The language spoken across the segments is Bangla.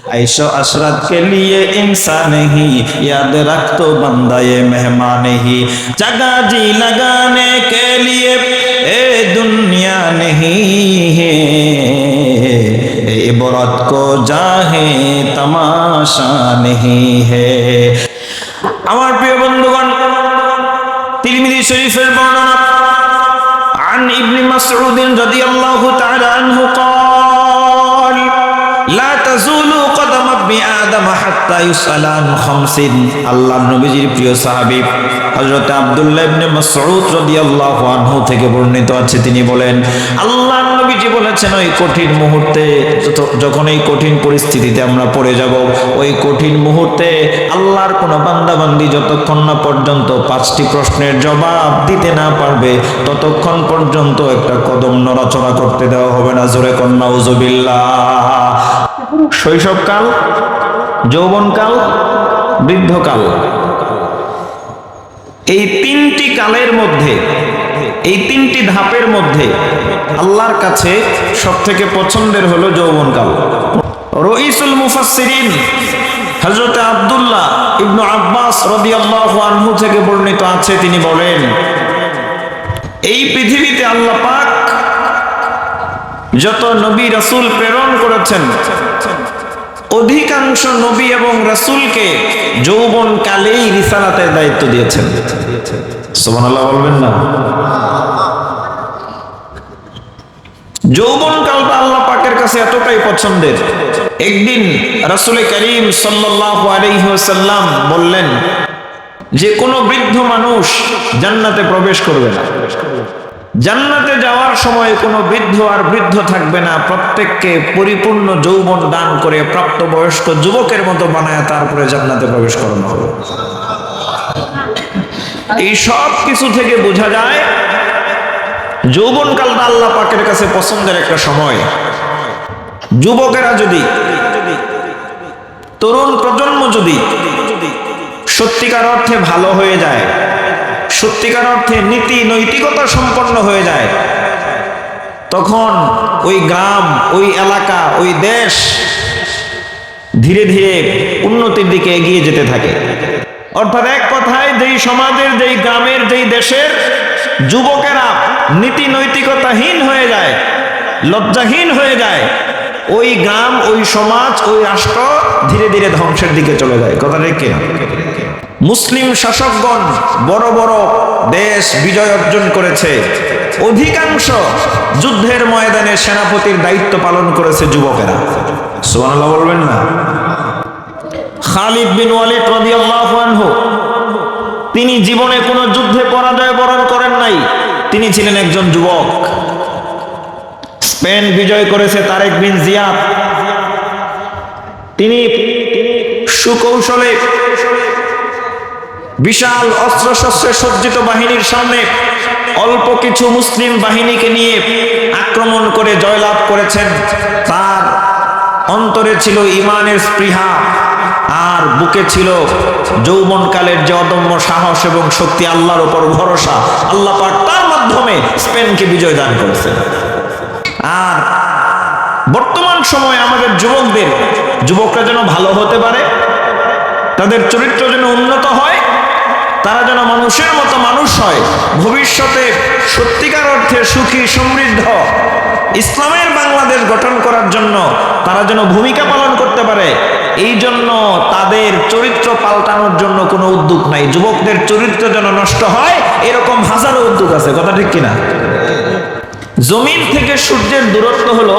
ऐशो अशरत के लिए इंसान ही, याद रख तो बंदा ये मेहमान ही। जगह जी लगाने के लिए ए दुनिया नहीं है, इबरत को जाहे तमाशा नहीं है। আমার প্রিয় বন্ধুগণ, তিরমিজি শরীফের বর্ণনা عن ابن مسعود رضي الله تعالى عنه قال لا تزول قدم ابن آدم حتى يسأل عن خمس। আল্লাহর নবীজির প্রিয় সাহাবী হযরত আব্দুল্লাহ ইবনে মাসউদ রাদিয়াল্লাহু আনহু থেকে বর্ণিত আছে, তিনি বলেন আল্লাহর নবীজি বলেছেন ওই কঠিন মুহূর্তে, যখন এই কঠিন পরিস্থিতিতে আমরা পড়ে যাব, ওই কঠিন মুহূর্তে আল্লাহর কোনো বান্দা বান্দি যতক্ষণ না পর্যন্ত 5টি প্রশ্নের জবাব দিতে না পারবে ততক্ষণ পর্যন্ত একটা কদম নড়াচড়া করতে দেওয়া হবে না। জোরে কোন নাউজুবিল্লাহ। শৈশবকাল, যৌবনকাল, বৃদ্ধকাল, এই 3টি কালের মধ্যে, এই 3টি ধাপের মধ্যে আল্লাহর কাছে সবথেকে পছন্দের হলো যৌবনকাল। রইসুল মুফাসসিরিন হযরত আব্দুল্লাহ ইবনে আব্বাস রাদিয়াল্লাহু আনহু থেকে বর্ণিত আছে, তিনি বলেন এই পৃথিবীতে আল্লাহ পাক যত নবী রাসূল প্রেরণ করেছেন, অধিকাংশ নবী এবং রাসূলকে যৌবনকালেই রিসালাতের দায়িত্ব দিয়েছেন। সুবহানাল্লাহ বলবেন না? যৌবনকালটা আল্লাহ পাকের কাছে এতটাই পছন্দের। একদিন রাসূল করিম সাল্লাল্লাহু আলাইহি ওয়াসাল্লাম বললেন যে কোনো বৃদ্ধ মানুষ জান্নাতে প্রবেশ করবে না। জান্নাতে যাওয়ার সময় কোনো বৃদ্ধ আর বৃদ্ধ থাকবে না, প্রত্যেককে পরিপূর্ণ যৌবন দান করে প্রাপ্তবয়স্ক যুবকের মতো বানায় তারপরে জান্নাতে প্রবেশ করানো হবে। এই সব কিছু থেকে বোঝা যায় যৌবনকালটা আল্লাহ পাকের কাছে পছন্দের একটা সময়। যুবকেরা যদি, তরুণ প্রজন্ম যদি সত্যিকার অর্থে ভালো হয়ে যায়, সত্যিকার অর্থে নীতি নৈতিকতা সম্পন্ন হয়ে যায়, তখন ওই গ্রাম, ওই এলাকা, ওই দেশ ধীরে ধীরে উন্নতির দিকে এগিয়ে যেতে থাকে। অর্থাৎ এক কথায় যেই সমাজের, যেই গ্রামের, যেই দেশের যুবকেরা নীতি নৈতিকতাহীন হয়ে যায়, লজ্জাহীন হয়ে যায়, ওই গ্রাম, ওই সমাজ, ওই রাষ্ট্র ধীরে ধীরে ধ্বংসের দিকে চলে যায়। কথা ঠিক কিনা? মুসলিম শাসকগণ বড় বড় দেশ বিজয় অর্জন করেছে, অধিকাংশ যুদ্ধের ময়দানে সেনাপতির দায়িত্ব পালন করেছে যুবকেরা। সুবহানাল্লাহ বলবেন না? খালিদ বিন ওয়ালিদ রাদিয়াল্লাহু আনহু, তিনি জীবনে কোনো যুদ্ধে পরাজয় বরণ করেন নাই, তিনি ছিলেন একজন যুবক। স্পেন বিজয় করেছে তারেক বিন জিয়াদ, তিনি সুকৌশলে বিশাল অস্ত্রশস্ত্রে সজ্জিত বাহিনীর সামনে অল্প কিছু মুসলিম বাহিনীকে নিয়ে আক্রমণ করে জয়লাভ করেছেন। তার অন্তরে ছিল ঈমানের স্পৃহা, আর বুকে ছিল যৌবনকালের যে অদম্য সাহস এবং শক্তি, আল্লাহর উপর ভরসা। আল্লাহ পাক তার মাধ্যমে স্পেনকে বিজয় দান করেছেন। আর বর্তমান সময়ে আমাদের যুবকরা যেন ভালো হতে পারে, তাদের চরিত্র যেন উন্নত হয়, তারা যেন মানুষের মতো মানুষ হয়, ভবিষ্যতে সত্যিকার অর্থে সুখী সমৃদ্ধ ইসলামের বাংলাদেশ গঠন করার জন্য তারা যেন ভূমিকা পালন করতে পারে, এই জন্য তাদের চরিত্র পাল্টানোর জন্য কোনো উদ্যোগ নাই। যুবকদের চরিত্র যেন নষ্ট হয়, এরকম হাজারো উদ্যোগ আছে। কথা ঠিক কিনা? জমিন থেকে সূর্যের দূরত্ব হলো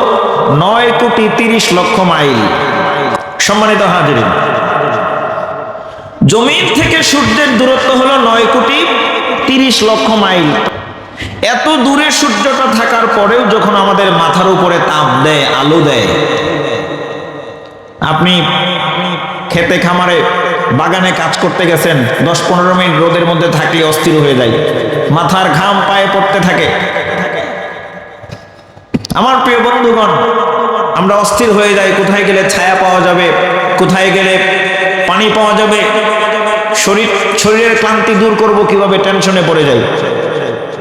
9,30,00,000 মাইল। সম্মানিত হাজিরিন, জমিন থেকে সূর্যের দূরত্ব হলো 9,30,00,000 মাইল। এত দূরে সূর্যটা থাকার পরেও যখন আমাদের মাথার উপরে তাপ দেয়, আলো দেয়, আপনি খেতে খামারে বাগানে কাজ করতে গেছেন, 10-15 মিনিট রোদের মধ্যে থাকলে অস্থির হয়ে যায়, মাথার ঘাম পায়ে পড়তে থাকে। আমার প্রিয় বন্ধুগণ, আমরা অস্থির হয়ে যাই, কোথায় গেলে ছায়া পাওয়া যাবে, কোথায় গেলে পানি পাওয়া যাবে, শরীরের ক্লান্তি দূর করব কিভাবে, টেনশনে পড়ে যাই।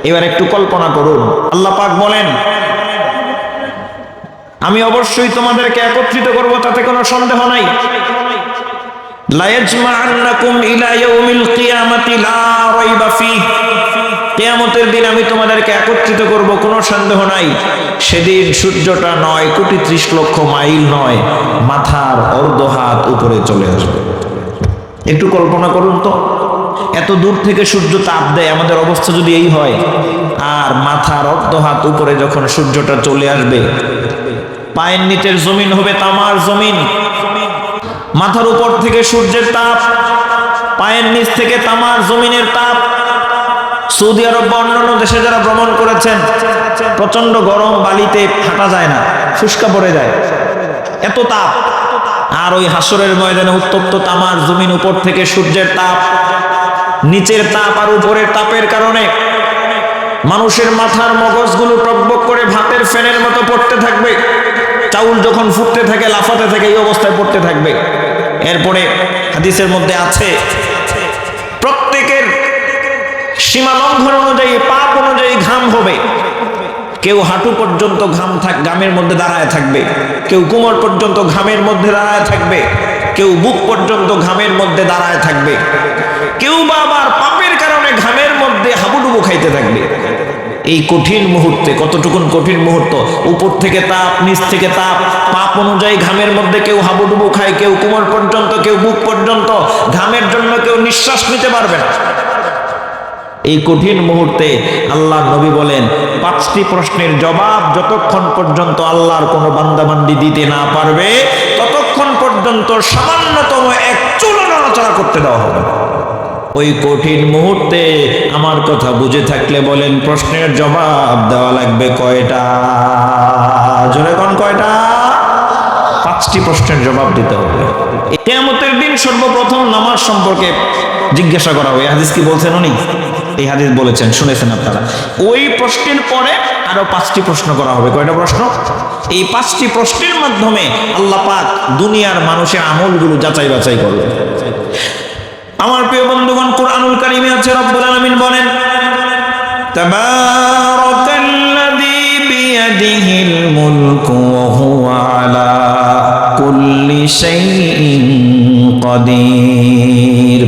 এবার একটু কল্পনা করুন, আল্লাহ পাক বলেন আমি অবশ্যই তোমাদেরকে একত্রিত করব, তাতে কোনো সন্দেহ নাই। লা ইয়াজমা'আন্নাকুম ইলা ইয়াউমিল কিয়ামাতি লা রাইবা ফীহ, কিয়ামতের দিন আমি তোমাদেরকে একত্রিত করব, কোনো সন্দেহ নাই। সেদিন সূর্যটা 9,30,00,000 মাইল নয়, মাথার অর্ধ হাত উপরে চলে আসবে। একটু কল্পনা করুন তো, এত দূর থেকে সূর্য তাপ দেয়, আমাদের অবস্থা যদি এই হয়, আর মাথার অর্ধ হাত উপরে যখন সূর্যটা চলে আসবে, পায়ের নিচের জমিন হবে তামার জমিন। মাথার উপর থেকে সূর্যের তাপ, পায়ের নিচ থেকে তামার জমিনের তাপ। সৌদি আরব বা অন্যান্য দেশে যারা ভ্রমণ করেছেন, প্রচন্ড গরম, বালিতে হাঁটা যায় না, ফুসকা পড়ে যায়, এত তাপ। আর ওই হাসরের ময়দানে উত্তপ্ত তামার জমিন, উপর থেকে সূর্যের তাপ, নিচের তাপ আর উপরের তাপের কারণে মানুষের মাথার মগজগুলো টকবক করে ভাতের ফ্যানের মতো পড়তে থাকবে। চাউল যখন ফুটতে থাকে, লাফাতে থাকে, এই অবস্থায় পড়তে থাকবে। এরপরে হাদিসের মধ্যে আছে, প্রত্যেকের সীমা লঙ্ঘন অনুযায়ী, পাপ অনুযায়ী ঘাম হবে। কেউ হাঁটু পর্যন্ত ঘামের মধ্যে দাঁড়ায় থাকবে, কেউ কোমর পর্যন্ত ঘামের মধ্যে দাঁড়ায় থাকবে, কেউ বুক পর্যন্ত ঘামের মধ্যে দাঁড়ায় থাকবে, কেউ বা আবার পাপের কারণে ঘামের মধ্যে হাবুডুবু খাইতে থাকবে। এই কঠিন মুহূর্তে, কতটুকুন কঠিন মুহূর্ত, উপর থেকে তাপ, নিচ থেকে তাপ, পাপ অনুযায়ী ঘামের মধ্যে কেউ হাবুডুবু খায়, কেউ কোমর পর্যন্ত, কেউ বুক পর্যন্ত, ঘামের জন্য কেউ নিঃশ্বাস নিতে পারবে না। এই কঠিন মুহূর্তে আল্লাহ নবী বলেন, 5টি প্রশ্নের জবাব যতক্ষণ পর্যন্ত আল্লাহর কোনো বান্দাবান্দি দিতে না পারবে, ততক্ষণ পর্যন্ত সামান্যতম এক চুল নড়াচড়া করতে দেওয়া হবে। ওই কঠিন মুহূর্তে আমার কথা বুঝে থাকলে বলেন, প্রশ্নের জবাব দেওয়া লাগবে কয়টা? জোরে কোন কয়টা? 5টি প্রশ্নের জবাব দিতে হবে। কিয়ামতের দিন সর্বপ্রথম নামাজ সম্পর্কে জিজ্ঞাসা করা হবে। হাদিস কি বলছেন উনি? এই হাদিস বলেছেন, শুনেছেন আপনারা। ওই প্রশ্নের পরে আরো 5টি প্রশ্ন করা হবে। কয়টা প্রশ্ন? এই 5টি প্রশ্নের মাধ্যমে আল্লাহ পাক দুনিয়ার মানুষের আমলগুলো যাচাই বাছাই করবেন। আমার প্রিয় বন্ধুগণ, কুরআনুল কারীমে আছে, রব্বুল আলামিন বলেন, তাবারাকাল্লাযী বিয়াদিহিল মুলকু ওয়া হুয়া আলা কুল্লি শাইইন কাদির।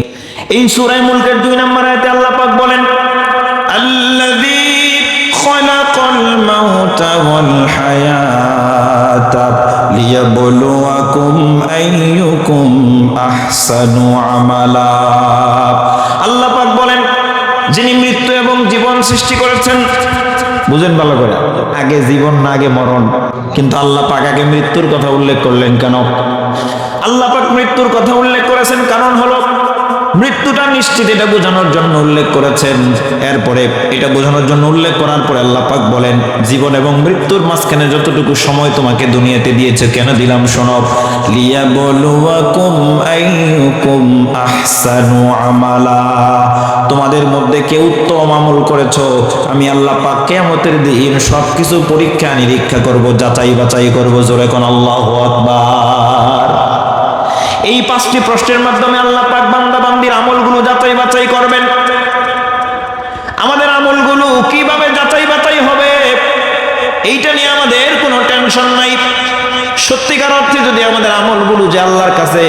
এই সূরা মুলকের 2 নম্বর আয়াতে আল্লাহ পাক বলেন, আল্লাযী খালাকাল মাউতা ওয়াল হায়াতা লিয়াবলুয়াকুম আইয়ুকুম আহসানু আমালা। আল্লাহ পাক বলেন, যিনি মৃত্যু এবং জীবন সৃষ্টি করেছেন। বুঝেন ভালো করে, আগে জীবন না আগে মরণ? কিন্তু আল্লাহ পাক আগে মৃত্যুর কথা উল্লেখ করলেন কেন? আল্লাহ পাক মৃত্যুর কথা উল্লেখ করেছেন কারণ হলো, মৃত্যুটা নিশ্চিত, এটা বোঝানোর জন্য উল্লেখ করেছেন। এরপরে এটা বোঝানোর জন্য উল্লেখ করার পরে আল্লাহ পাক বলেন, জীবন এবং মৃত্যুর মাঝখানে যতটুকু সময় তোমাকে দুনিয়াতে দিয়েছে, কেন দিলাম শোনো, লিয়াবলুয়াকুম আইয়ুকুম আহসানু আমালা। তোমাদের মধ্যে কে উত্তম আমল করেছো, আমি আল্লাহ পাক কিয়ামতের দিন সবকিছু পরীক্ষা নিরীক্ষা করব, যাচাই বাছাই করব। জোরে কোন আল্লাহু আকবার। এই 5টি প্রশ্নের মাধ্যমে আল্লাহ পাক বান্দা বান্দির আমলগুলো যাচাই বাছাই করবেন। আমাদের আমলগুলো কিভাবে যাচাই বাছাই হবে, এইটা নিয়ে আমাদের কোনো টেনশন নাই। সত্যিকার অর্থে যদি আমাদের আমলগুলো যে আল্লাহর কাছে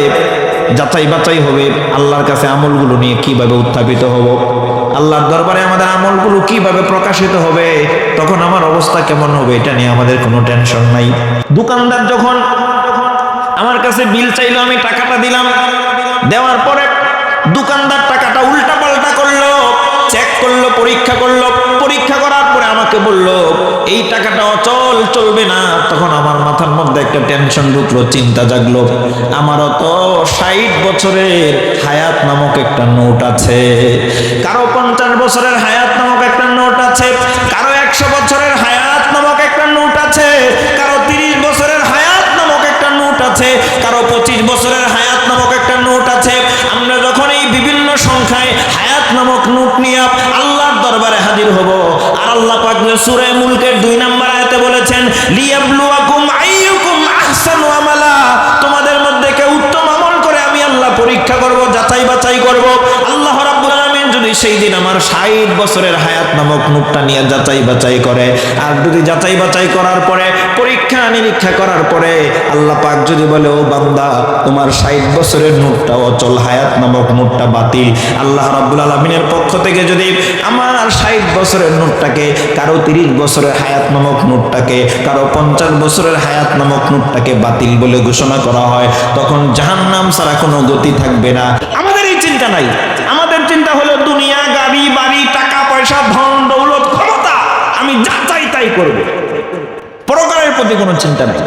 যাচাই বাছাই হবে, আল্লাহর কাছে আমলগুলো নিয়ে কিভাবে উত্থাপিত হব, আল্লাহর দরবারে আমাদের আমলগুলো কিভাবে প্রকাশিত হবে, তখন আমার অবস্থা কেমন হবে, এটা নিয়ে আমাদের কোনো টেনশন নাই। দোকানদার যখন আমার কাছে বিল চাইলো, আমি টাকাটা দিলাম, দেওয়ার পরে দোকানদার টাকাটা উল্টা পাল্টা করলো, চেক করলো, পরীক্ষা করলো, পরীক্ষা করার পরে আমাকে বলল এই টাকাটা অচল, চলবে না। তখন আমার মাথার মধ্যে একটা টেনশন ঢুকলো, চিন্তা জাগলো, আমারও তো 60 বছরের হায়াত নামক একটা নোট আছে, কারো 50 বছরের হায়াত নামক একটা নোট আছে, কারো 100 বছরের হায়াত নামক একটা নোট আছে, কারো 30 বছরের হায়াত নামক একটা নোট আছে, কারো 25 বছরের হায়াত নামক একটা নোট আছে। আমরা যখন এই বিভিন্ন সংখ্যায় হায়াত নামক নোট নিয়ে আল্লাহর দরবারে হাজির হব, আর আল্লাহ পাক সূরা মুলকের 2 নম্বর আয়াতে বলেছেন, লিয়াবলুয়াকুম আইয়ুকুম আহসানু আমালা, তোমাদের মধ্যে কে উত্তম আমল করে আমি আল্লাহ পরীক্ষা করব, যাচাই বাছাই করব। আল্লাহ রাব্বুল আলামিন যদি যদি সেই দিন আমার 60 বছরের হায়াত নামক নোটটা নিয়ে যাচাই বাছাই করে, আর যদি যাচাই বাছাই করার পরে পরীক্ষা নিরীক্ষা করার পরে আল্লাহ পাক যদি বলে ও বান্দা তোমার 60 বছরের নোটটা অচল, হায়াত নামক নোটটা বাতিল, আল্লাহ রাব্বুল আলামিনের পক্ষ থেকে যদি আমার 60 বছরের নোটটাকে, কারো 30 বছরের হায়াত নামক নোটটাকে, কারো 50 বছরের হায়াত নামক নোটটাকে বাতিল বলে ঘোষণা করা হয়, তখন জাহান্নাম ছাড়া কোনো গতি থাকবে না। আমাদের এই চিন্তা নাই। আমাদের চিন্তা হলো দুনিয়া, গাড়ি বাড়ি, টাকা পয়সা, ধন দৌলত, ক্ষমতা, আমি যা চাই তাই করব। পরকালের প্রতি কোনো চিন্তা নাই।